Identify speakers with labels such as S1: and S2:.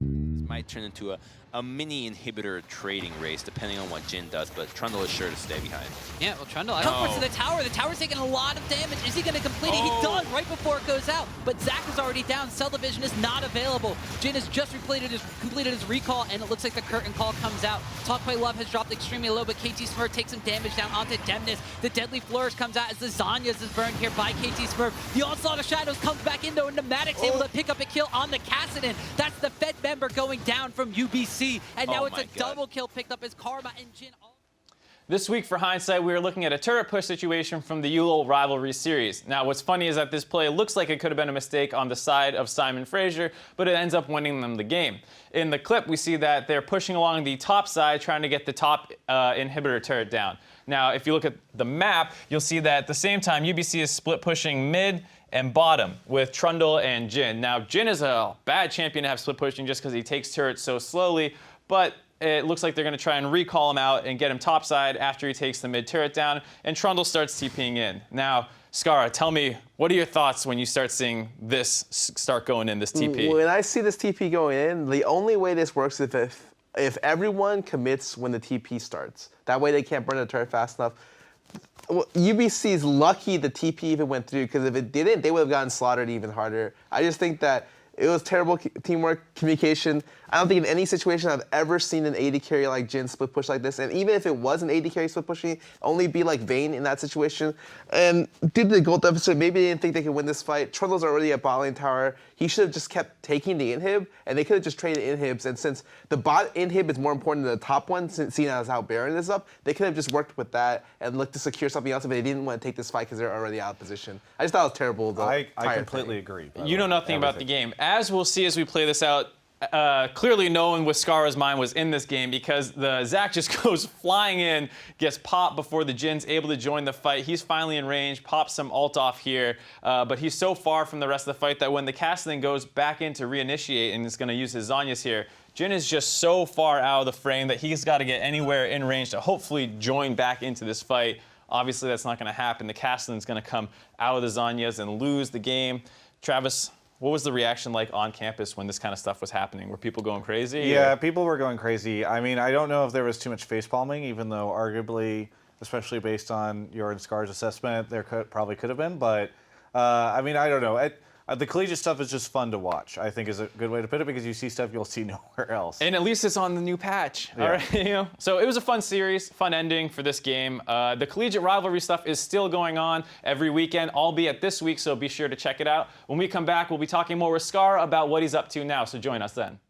S1: This might turn into a mini inhibitor trading race, depending on what Jin does, but Trundle is sure to stay behind.
S2: Yeah, well, Trundle, I don't know to the tower. The tower's taking a lot of damage. Is he going to complete it? He does right before it goes out, but Zach is already down. Cell division is not available. Jin has just completed his recall, and it looks like the curtain call comes out. Talk Play Love has dropped extremely low, but KT Smurf takes some damage down onto Demnus. The Deadly Flourish comes out as the Zanyas is burned here by KT Smurf. The Onslaught of Shadows comes back in, though, and Pneumatic's able to pick up a kill on the Kassadin. That's the Fed member going down from UBC, and now it's a double kill picked up as Karma and Jin.
S3: This week for Hindsight, we are looking at a turret push situation from the uLol Rivalries series. Now, what's funny is that this play looks like it could have been a mistake on the side of Simon Fraser, but it ends up winning them the game. In the clip, we see that they're pushing along the top side, trying to get the top inhibitor turret down. Now, if you look at the map, you'll see that at the same time, UBC is split pushing mid and bottom with Trundle and Jin. Now, Jin is a bad champion to have split pushing just because he takes turrets so slowly, but it looks like they're going to try and recall him out and get him topside after he takes the mid turret down, and Trundle starts TPing in. Now, Scarra, tell me, what are your thoughts when you start seeing this start going in, this TP?
S4: When I see this TP going in, the only way this works is if everyone commits when the TP starts. That way they can't burn the turret fast enough. UBC is lucky the TP even went through, because if it didn't, they would have gotten slaughtered even harder. I just think that it was terrible teamwork, communication. I don't think in any situation I've ever seen an AD carry like Jin split push like this. And even if it was an AD carry split pushing, only be like Vayne in that situation. And due to the gold deficit, maybe they didn't think they could win this fight. Trundle's already at bot lane tower. He should have just kept taking the inhib, and they could have just traded inhibs. And since the bot inhib is more important than the top one, seeing as how Baron is up, they could have just worked with that and looked to secure something else if they didn't want to take this fight because they're already out of position. I just thought it was terrible.
S5: I completely agree.
S3: You know nothing about the game. As we'll see as we play this out, clearly no one with Scarra's mind was in this game, because the Zach just goes flying in, gets popped before the Jin's able to join the fight. He's finally in range, pops some ult off here, but he's so far from the rest of the fight that when the Kassadin goes back in to reinitiate and is going to use his Zanyas here, Jin is just so far out of the frame that he's got to get anywhere in range to hopefully join back into this fight. Obviously, that's not going to happen. The Kassadin's going to come out of the Zanyas and lose the game. Travis, what was the reaction like on campus when this kind of stuff was happening? Were people going crazy?
S5: Yeah, people were going crazy. I mean, I don't know if there was too much face palming, even though arguably, especially based on your and Scar's assessment, there probably could have been. But I mean, I don't know. The collegiate stuff is just fun to watch, I think, is a good way to put it, because you see stuff you'll see nowhere else.
S3: And at least it's on the new patch.
S5: Yeah.
S3: All right, you know? So it was a fun series, fun ending for this game. The collegiate rivalry stuff is still going on every weekend, albeit this week, so be sure to check it out. When we come back, we'll be talking more with Scarra about what he's up to now, so join us then.